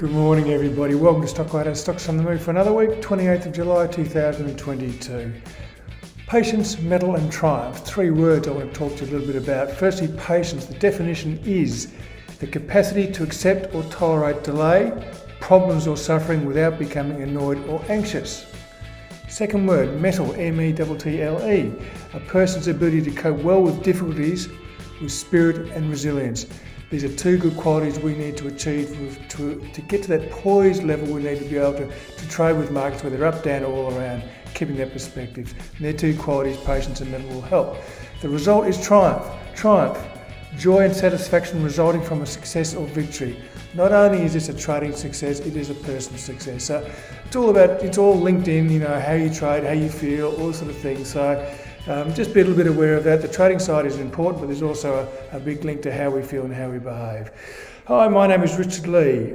Good morning everybody, welcome to Stockradar, Stocks on the Move for another week, 28th of July 2022. Patience, mettle and triumph, three words I want to talk to you a little bit about. Firstly, patience, the definition is the capacity to accept or tolerate delay, problems or suffering without becoming annoyed or anxious. Second word, mettle, M-E-T-T-L-E, a person's ability to cope well with difficulties with spirit and resilience. These are two good qualities we need to achieve to get to that poised level. We need to be able to trade with markets where they're up, down, all around, keeping that perspective. And they're two qualities, patience and mettle, will help. The result is triumph. Triumph, joy and satisfaction resulting from a success or victory. Not only is this a trading success, it is a personal success. So it's all linked in, how you trade, how you feel, all sort of things. So just be a little bit aware of that. The trading side is important, but there's also a big link to how we feel and how we behave. Hi, my name is Richard Lee.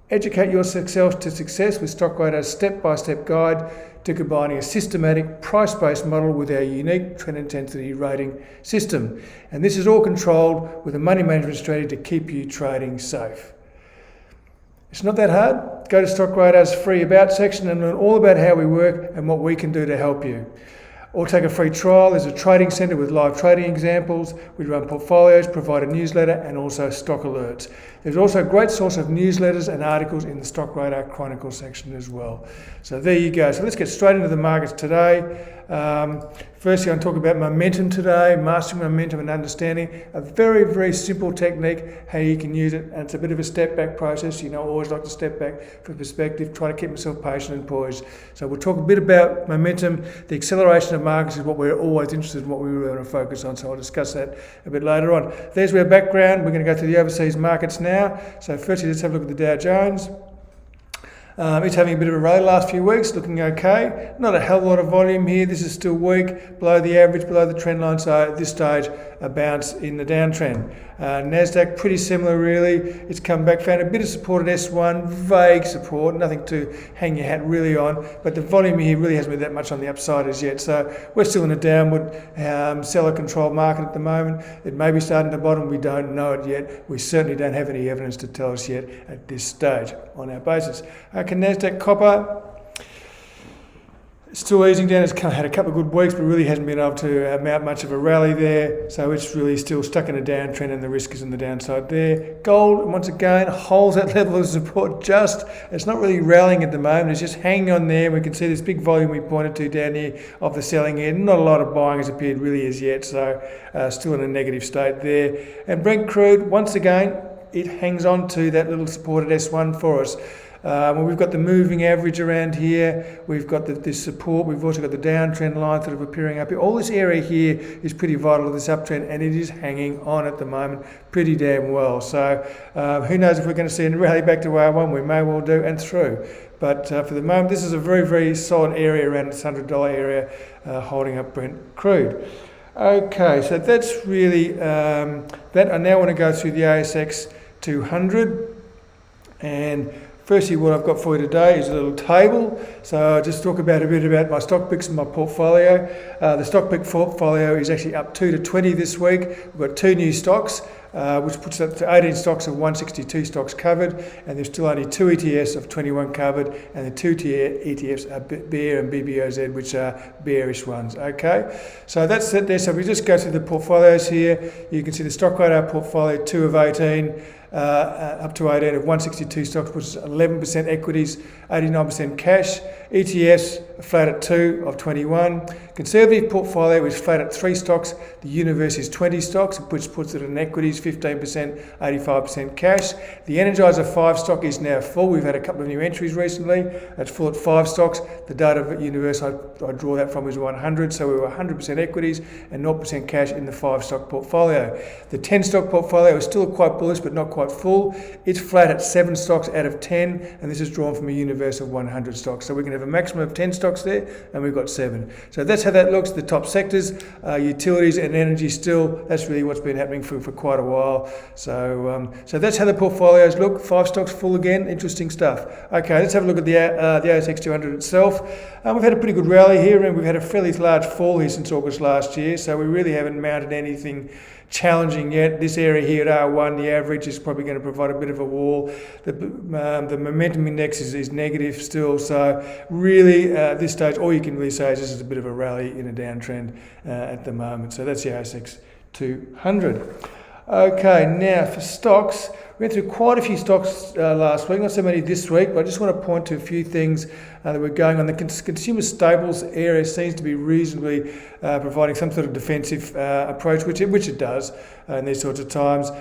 Educate yourself to success with Stockradar's step-by-step guide to combining a systematic, price-based model with our unique trend intensity rating system. And this is all controlled with a money management strategy to keep you trading safe. It's not that hard. Go to Stockradar's free About section and learn all about how we work and what we can do to help you. Or take a free trial. There's a trading centre with live trading examples. We run portfolios, provide a newsletter and also stock alerts. There's also a great source of newsletters and articles in the Stockradar Chronicle section as well. So there you go. So let's get straight into the markets today. Firstly, I'm talking about momentum today, mastering momentum and understanding a very, very simple technique, how you can use it. And it's a bit of a step back process. I always like to step back for perspective, try to keep myself patient and poised. So we'll talk a bit about momentum. The acceleration of markets is what we're always interested in, what we really want to focus on. So I'll discuss that a bit later on. There's our background. We're going to go through the overseas markets now. So firstly, let's have a look at the Dow Jones. It's having a bit of a rally last few weeks, looking okay. Not a hell of a lot of volume here. This is still weak, below the average, below the trend line. So at this stage, a bounce in the downtrend. Nasdaq, pretty similar really. It's come back, found a bit of support at S1, vague support, nothing to hang your hat really on. But the volume here really hasn't been that much on the upside as yet. So we're still in a downward seller-controlled market at the moment. It may be starting to bottom. We don't know it yet. We certainly don't have any evidence to tell us yet at this stage on our basis. Okay, Nasdaq copper. Still easing down. It's had a couple of good weeks, but really hasn't been able to mount much of a rally there. So it's really still stuck in a downtrend, and the risk is on the downside there. Gold, once again, holds that level of support just. It's not really rallying at the moment. It's just hanging on there. We can see this big volume we pointed to down here of the selling here. Not a lot of buying has appeared really as yet, so still in a negative state there. And Brent crude, once again, it hangs on to that little support at S1 for us. We've got the moving average around here, we've got this support, we've also got the downtrend line sort of appearing up here. All this area here is pretty vital to this uptrend, and it is hanging on at the moment pretty damn well. So who knows if we're going to see a rally back to R1, we may well do, and through. But for the moment, this is a very, very solid area around this $100 area holding up Brent crude. Okay, so that's really that. I now want to go through the ASX 200, and firstly, what I've got for you today is a little table. So I'll just talk a bit about my stock picks and my portfolio. The stock pick portfolio is actually up 2 to 20 this week. We've got two new stocks, which puts up to 18 stocks of 162 stocks covered, and there's still only two ETFs of 21 covered, and the two ETFs are Bear and BBOZ, which are bearish ones. Okay, so that's it there. So we just go through the portfolios here. You can see the Stockradar portfolio, 2 of 18. Up to 18 of 162 stocks, which is 11% equities, 89% cash. ETFs flat at 2 of 21. Conservative portfolio is flat at 3 stocks. The universe is 20 stocks, which puts it in equities, 15%, 85% cash. The Energizer 5 stock is now full. We've had a couple of new entries recently. That's full at 5 stocks. The data universe I draw that from is 100, so we were 100% equities and 0% cash in the 5 stock portfolio. The 10 stock portfolio is still quite bullish, but not quite full. It's flat at 7 stocks out of 10, and this is drawn from a universe of 100 stocks. So we can have a maximum of 10 stocks there, and we've got 7. So that's how that looks. The top sectors, utilities and energy still, that's really what's been happening for quite a while. So that's how the portfolios look. 5 stocks full again, interesting stuff. Okay, let's have a look at the ASX 200 itself. We've had a pretty good rally here, and we've had a fairly large fall here since August last year, so we really haven't mounted anything challenging yet. This area here at R1, the average is probably going to provide a bit of a wall. The momentum index is negative still, so really at this stage all you can really say is this is a bit of a rally in a downtrend at the moment. So that's the ASX 200. Okay, now for stocks, we went through quite a few stocks last week, not so many this week, but I just want to point to a few things that were going on. The consumer staples area seems to be reasonably providing some sort of defensive approach, which it does in these sorts of times.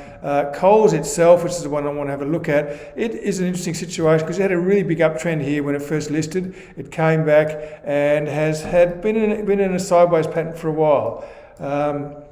Coles itself, which is the one I want to have a look at, it is an interesting situation because it had a really big uptrend here when it first listed. It came back and has been in a sideways pattern for a while.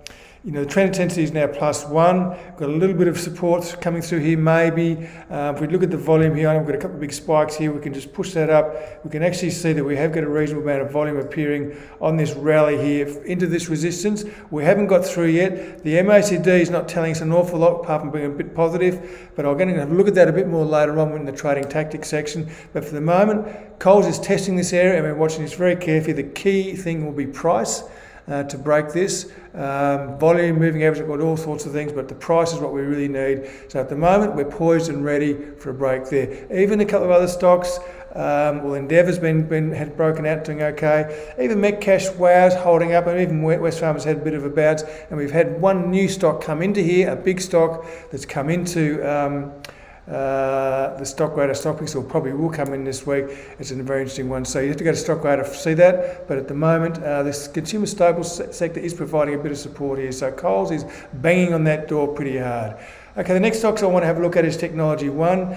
The trend intensity is now +1. Got a little bit of support coming through here, maybe. If we look at the volume here, I've got a couple of big spikes here. We can just push that up. We can actually see that we have got a reasonable amount of volume appearing on this rally here into this resistance. We haven't got through yet. The MACD is not telling us an awful lot, apart from being a bit positive, but I'm going to have a look at that a bit more later on in the trading tactics section. But for the moment, Coles is testing this area, and we're watching this very carefully. The key thing will be price. To break this. Volume, moving average, we've got all sorts of things, but the price is what we really need. So at the moment, we're poised and ready for a break there. Even a couple of other stocks, Endeavour's had broken out, doing okay. Even Metcash, Wow's holding up, and even Wesfarmers had a bit of a bounce. And we've had one new stock come into here, a big stock that's come into the Stockradar stock pick, so probably will come in this week. It's a very interesting one. So you have to go to Stockradar to see that. But at the moment, this consumer staples sector is providing a bit of support here. So Coles is banging on that door pretty hard. Okay, the next stocks I want to have a look at is Technology One.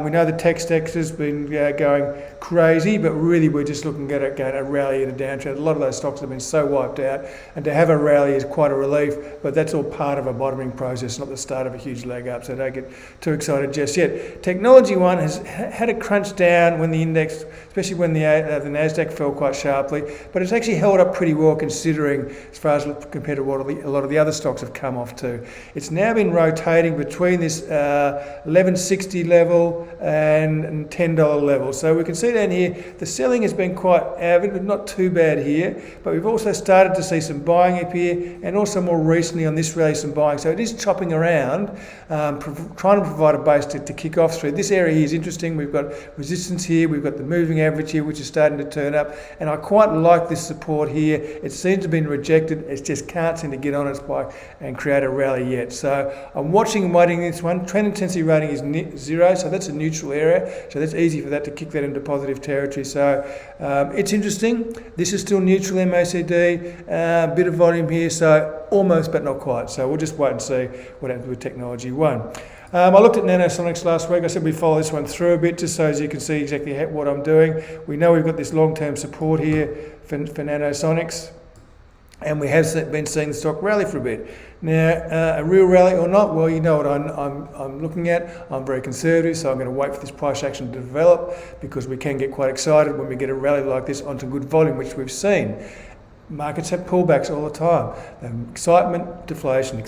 We know the tech sector's been going crazy, but really we're just looking at a rally and a downtrend. A lot of those stocks have been so wiped out, and to have a rally is quite a relief, but that's all part of a bottoming process, not the start of a huge leg up, so don't get too excited just yet. Technology One has had a crunch down when the index, especially when the Nasdaq fell quite sharply, but it's actually held up pretty well considering as far as compared to what a lot of the other stocks have come off to. It's now been rotating between this $11.60 level and $10 level. So we can see down here the selling has been quite avid, but not too bad here. But we've also started to see some buying up here, and also more recently on this rally some buying. So it is chopping around, trying to provide a base to kick off through. This area here is interesting. We've got resistance here, we've got the moving average here, which is starting to turn up, and I quite like this support here. It seems to have been rejected. It just can't seem to get on its bike and create a rally yet. So I'm watching and waiting this one. Trend intensity rating is 0, so that's a neutral area. So that's easy for that to kick that into positive territory. So it's interesting. This is still neutral MACD, a bit of volume here, so almost but not quite. So we'll just wait and see what happens with Technology One. I looked at Nanosonics last week. I said we follow this one through a bit just so as you can see exactly what I'm doing. We know we've got this long-term support here for Nanosonics, and we have been seeing the stock rally for a bit. Now, a real rally or not, well, you know what I'm looking at. I'm very conservative, so I'm going to wait for this price action to develop because we can get quite excited when we get a rally like this onto good volume, which we've seen. Markets have pullbacks all the time. Excitement, deflation,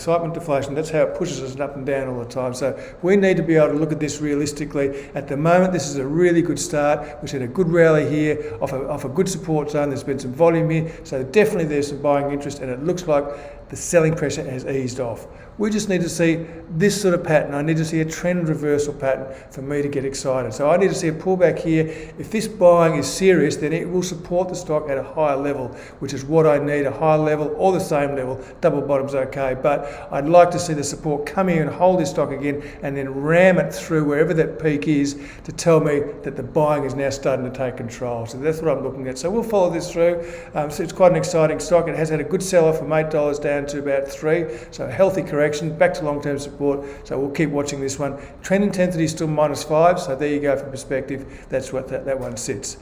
that's how it pushes us up and down all the time. So we need to be able to look at this realistically. At the moment, this is a really good start. We've seen a good rally here off a good support zone. There's been some volume here, so definitely there's some buying interest, and it looks like the selling pressure has eased off. We just need to see this sort of pattern. I need to see a trend reversal pattern for me to get excited. So I need to see a pullback here. If this buying is serious, then it will support the stock at a higher level, which is what I need, a higher level or the same level. Double bottom's okay, but I'd like to see the support come here and hold this stock again and then ram it through wherever that peak is to tell me that the buying is now starting to take control. So that's what I'm looking at. So we'll follow this through. So it's quite an exciting stock. It has had a good sell-off from $8 down to about $3, so a healthy correction, back to long-term support, so we'll keep watching this one. Trend intensity is still -5, so there you go for perspective. That's what that one sits.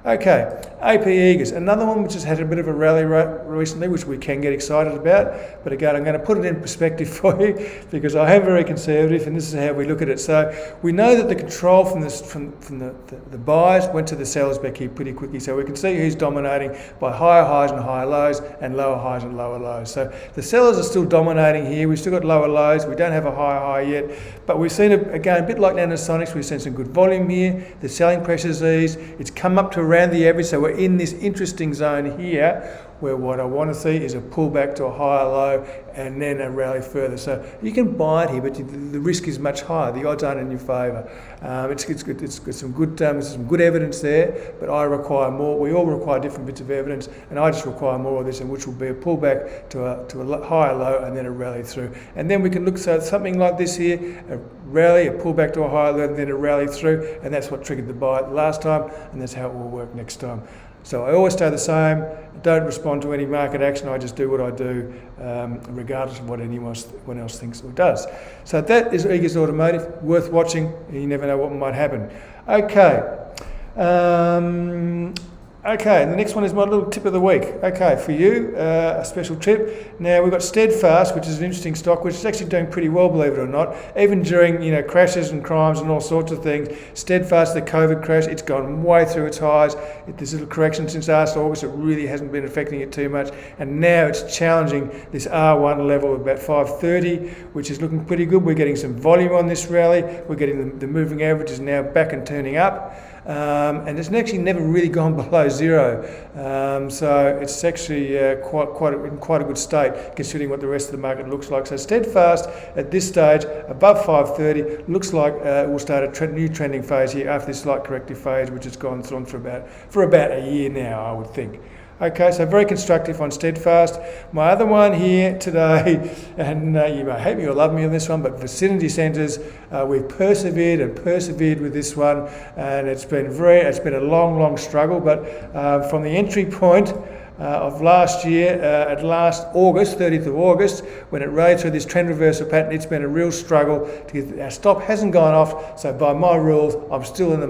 Okay, AP Eagers, another one which has had a bit of a rally recently, which we can get excited about. But again, I'm going to put it in perspective for you because I am very conservative, and this is how we look at it. So we know that the control from the buyers went to the sellers back here pretty quickly. So we can see who's dominating by higher highs and higher lows, and lower highs and lower lows. So the sellers are still dominating here. We've still got lower lows. We don't have a higher high yet, but we've seen again a bit like Nanosonics. We've seen some good volume here. The selling pressure's eased. It's come up to around the average, so we're in this interesting zone here where what I want to see is a pullback to a higher low and then a rally further. So you can buy it here, but the risk is much higher. The odds aren't in your favour. It's good. It's got some good evidence there, but I require more. We all require different bits of evidence, and I just require more of this, and which will be a pullback to a higher low and then a rally through. And then we can look at something like this here, a rally, a pullback to a higher low, and then a rally through, and that's what triggered the buy last time, and that's how it will work next time. So I always stay the same, don't respond to any market action, I just do what I do, regardless of what anyone else thinks or does. So that is Eagers Automotive, worth watching, you never know what might happen. Okay, and the next one is my little tip of the week. Okay, for you, a special tip. Now, we've got Steadfast, which is an interesting stock, which is actually doing pretty well, believe it or not. Even during, crashes and crimes and all sorts of things. Steadfast, the COVID crash, it's gone way through its highs. This little correction since last August, it really hasn't been affecting it too much. And now it's challenging this R1 level of about 530, which is looking pretty good. We're getting some volume on this rally. We're getting the moving average is now back and turning up. And it's actually never really gone below zero, so it's actually in quite a good state considering what the rest of the market looks like. So Steadfast at this stage above 530 looks like we'll start a new trending phase here after this slight corrective phase, which has gone on for about a year now, I would think. Okay, so very constructive on Steadfast. My other one here today, and you may hate me or love me on this one, but Vicinity Centres, we've persevered with this one, and it's been a long struggle. But from the entry point of last year, at last August, 30th of August, when it rode through this trend reversal pattern, it's been a real struggle to get. Our stop hasn't gone off, so by my rules, I'm still in the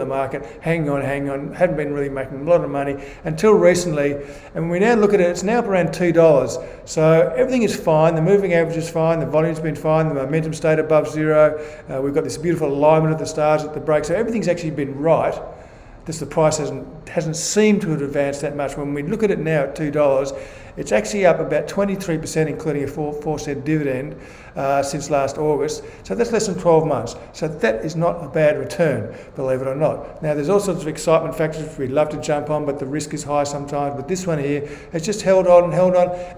market, hanging on, hadn't been really making a lot of money until recently, and when we now look at it, it's now up around $2. So everything is fine, the moving average is fine, the volume's been fine, the momentum stayed above zero, we've got this beautiful alignment of the stars at the break, so everything's actually been right. The price hasn't seemed to have advanced that much. When we look at it now at $2, it's actually up about 23%, including a 4-cent dividend since last August. So that's less than 12 months. So that is not a bad return, believe it or not. Now, there's all sorts of excitement factors which we'd love to jump on, but the risk is high sometimes. But this one here has just held on,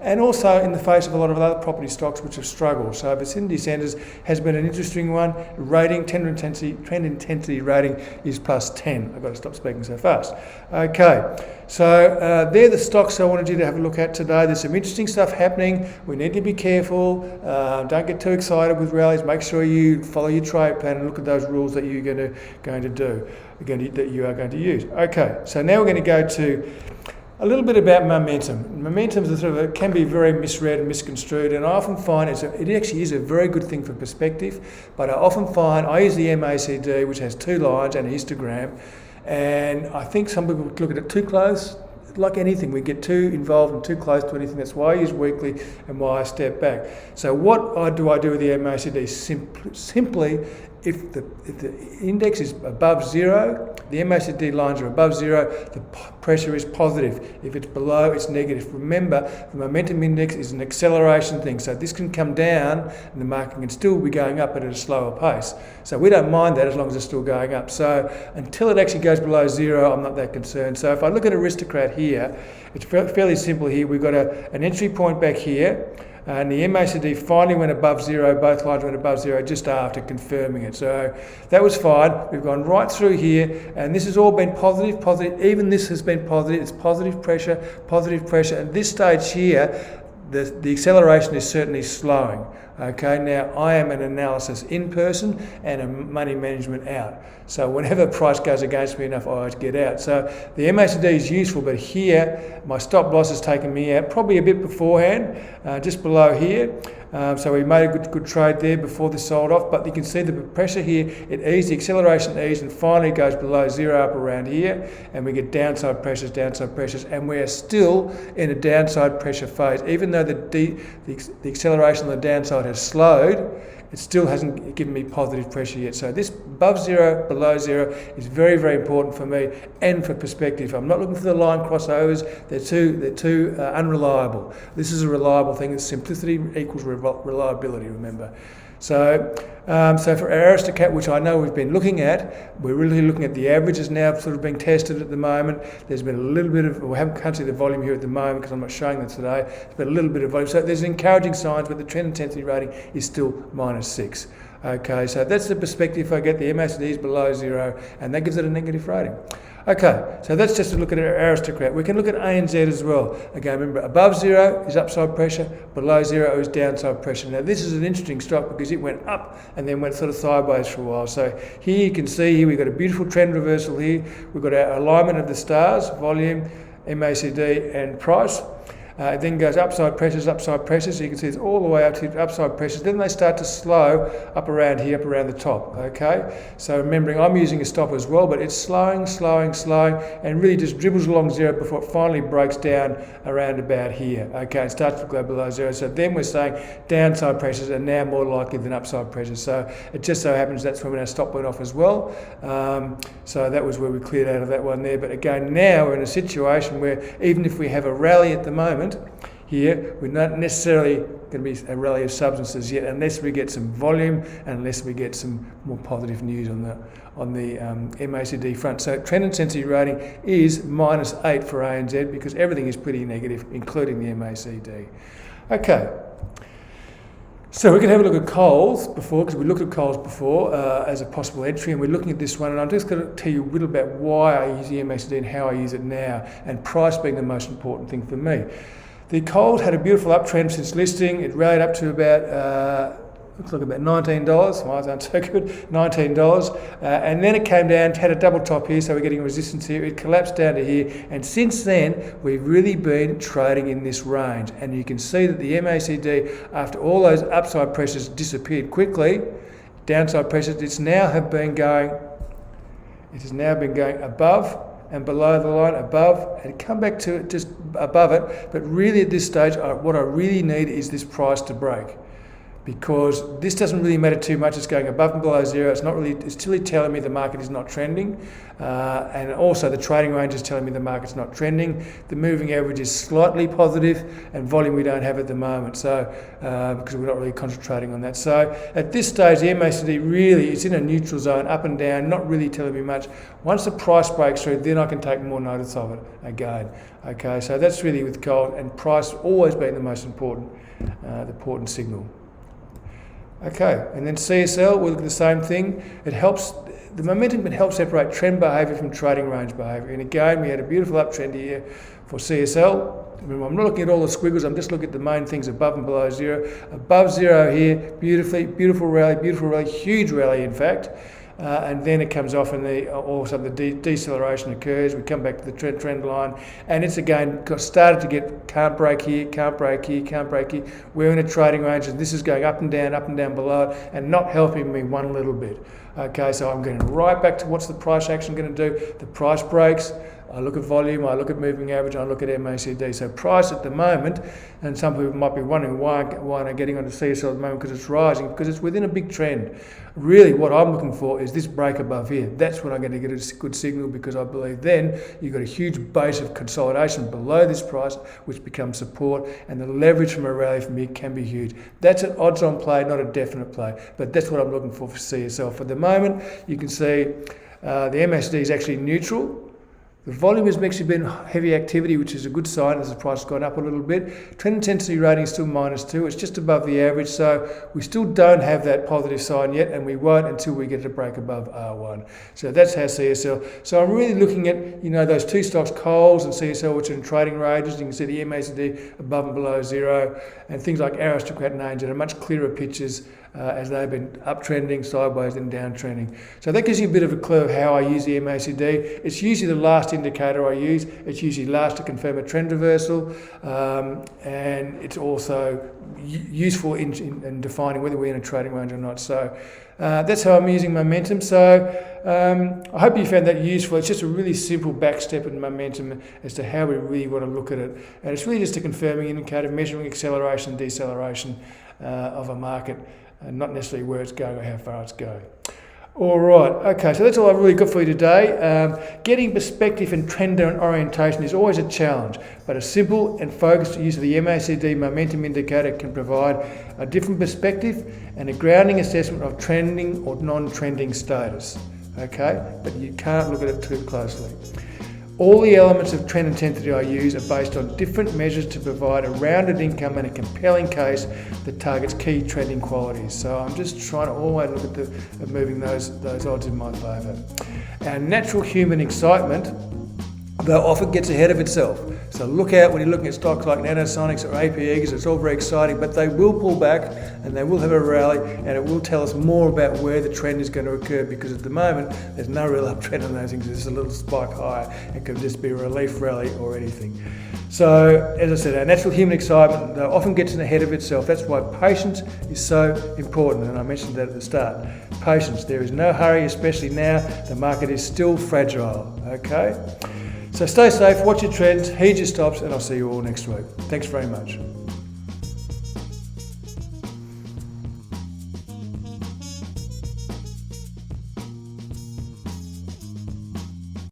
and also in the face of a lot of other property stocks which have struggled. So Vicinity Centres has been an interesting one. Rating, trend intensity rating is plus 10. I've got to stop speaking so fast. Okay, so they're the stocks I wanted you to have a look at today. There's some interesting stuff happening. We need to be careful. Don't get too excited with rallies. Make sure you follow your trade plan and look at those rules that you're going to use. Okay, so now we're going to go to a little bit about momentum. Momentum is can be very misread and misconstrued, and I often find it actually is a very good thing for perspective. But I often find I use the MACD, which has two lines and a histogram, and I think some people look at it too close. Like anything, we get too involved and too close to anything. That's why I use weekly and why I step back. So what do I do with the MACD? Simply, if the index is above zero, the MACD lines are above zero, the pressure is positive. If it's below, it's negative. Remember, the momentum index is an acceleration thing, so this can come down and the market can still be going up but at a slower pace. So we don't mind that as long as it's still going up. So until it actually goes below zero, I'm not that concerned. So if I look at Aristocrat here, it's fairly simple here. We've got an entry point back here, and the MACD finally went above zero. Both lines went above zero just after confirming it. So that was fine. We've gone right through here, and this has all been positive. Even this has been positive. It's positive pressure. At this stage here, the acceleration is certainly slowing. Okay, now I am an analysis in person and a money management out. So whenever price goes against me enough, I always get out. So the MACD is useful, but here my stop loss has taken me out probably a bit beforehand, just below here. So we made a good trade there before this sold off, but you can see the pressure here, it eased, the acceleration eased, and finally goes below zero up around here, and we get downside pressures, and we are still in a downside pressure phase. Even though the acceleration on the downside has slowed, it still hasn't given me positive pressure yet. So this above zero, below zero is very, very important for me and for perspective. I'm not looking for the line crossovers. They're too unreliable. This is a reliable thing. Simplicity equals reliability, remember. So So for our Aristocrat, which I know we've been looking at, we're really looking at the averages now sort of being tested at the moment. There's been a little bit of, can't see the volume here at the moment because I'm not showing that today. There's been a little bit of volume. So there's encouraging signs, but the trend intensity rating is still -6. Okay, so that's the perspective I get. The MACD is below 0, and that gives it a negative rating. Okay, so that's just a look at our Aristocrat. We can look at ANZ as well. Again, remember, above 0 is upside pressure, below 0 is downside pressure. Now, this is an interesting stock because it went up and then went sort of sideways for a while. So here you can see, here we've got a beautiful trend reversal here. We've got our alignment of the stars, volume, MACD and price. It then goes upside pressures, so you can see it's all the way up to upside pressures. Then they start to slow up around here, up around the top, okay? So remembering I'm using a stop as well, but it's slowing, and really just dribbles along 0 before it finally breaks down around about here, okay? It starts to go below 0, so then we're saying downside pressures are now more likely than upside pressures. So it just so happens that's when our stop went off as well. So that was where we cleared out of that one there. But again, now we're in a situation where even if we have a rally at the moment, here, we're not necessarily going to be a rally of substances yet, unless we get some volume and unless we get some more positive news on the MACD front. So trend intensity rating is -8 for ANZ because everything is pretty negative, including the MACD. Okay. So we can have a look at coals before, because we looked at coals before as a possible entry, and we're looking at this one, and I'm just going to tell you a little about why I use the MACD and how I use it now, and price being the most important thing for me. The coal had a beautiful uptrend since listing. It rallied up to about looks like about $19. My eyes aren't so good. $19, and then it came down, had a double top here, so we're getting resistance here. It collapsed down to here, and since then we've really been trading in this range. And you can see that the MACD, after all those upside pressures disappeared quickly, downside pressures, it has now been going above and below the line, above, and come back to it just above it. But really at this stage, what I really need is this price to break, because this doesn't really matter too much. It's going above and below 0. It's really telling me the market is not trending, and also the trading range is telling me the market's not trending. The moving average is slightly positive, and volume we don't have at the moment, so because we're not really concentrating on that. So at this stage, the MACD really is in a neutral zone, up and down, not really telling me much. Once the price breaks through, then I can take more notice of it again. Okay, so that's really with gold, and price always being the most important signal. Okay, and then CSL, we'll look at the same thing. The momentum helps separate trend behaviour from trading range behaviour. And again, we had a beautiful uptrend here for CSL. Remember, I'm not looking at all the squiggles, I'm just looking at the main things above and below 0. Above 0 here, beautiful rally, huge rally in fact. And then it comes off, and all of a sudden the deceleration occurs. We come back to the trend line, and it's again started to get can't break here. We're in a trading range, and this is going up and down below it, and not helping me one little bit. Okay, so I'm going right back to what's the price action going to do. The price breaks. I look at volume, I look at moving average, I look at MACD. So price at the moment, and some people might be wondering why am I getting onto CSL at the moment, because it's rising, because it's within a big trend. Really what I'm looking for is this break above here. That's when I'm going to get a good signal, because I believe then you've got a huge base of consolidation below this price, which becomes support, and the leverage from a rally from here can be huge. That's an odds-on play, not a definite play, but that's what I'm looking for CSL. For the moment, you can see the MACD is actually neutral. The volume has actually been heavy activity, which is a good sign as the price has gone up a little bit. Trend intensity rating is still -2. It's just above the average, so we still don't have that positive sign yet, and we won't until we get a break above R1. So that's how CSL. So I'm really looking at, those two stocks, Coles and CSL, which are in trading ranges. You can see the MACD above and below 0, and things like Aristocrat and ANZ are much clearer pictures as they've been uptrending, sideways and downtrending. So that gives you a bit of a clue of how I use the MACD. It's usually the last indicator I use. It's usually last to confirm a trend reversal, and it's also useful in defining whether we're in a trading range or not. So that's how I'm using momentum. So I hope you found that useful. It's just a really simple back step in momentum as to how we really want to look at it. And it's really just a confirming indicator, measuring acceleration and deceleration of a market, and not necessarily where it's going or how far it's going. All right, okay, so that's all I've really got for you today. Getting perspective and trend orientation is always a challenge, but a simple and focused use of the MACD momentum indicator can provide a different perspective and a grounding assessment of trending or non-trending status, okay? But you can't look at it too closely. All the elements of trend intensity I use are based on different measures to provide a rounded income and a compelling case that targets key trending qualities. So I'm just trying to always look at moving those odds in my favour. Our natural human excitement, though, often gets ahead of itself. So look out when you're looking at stocks like Nanosonics or APEs. It's all very exciting, but they will pull back and they will have a rally, and it will tell us more about where the trend is going to occur, because at the moment there's no real uptrend on those things. There's a little spike higher. It could just be a relief rally or anything. So as I said, our natural human excitement though often gets ahead of itself. That's why patience is so important, and I mentioned that at the start. Patience. There is no hurry, especially now. The market is still fragile. Okay. So stay safe, watch your trends, heed your stops, and I'll see you all next week. Thanks very much.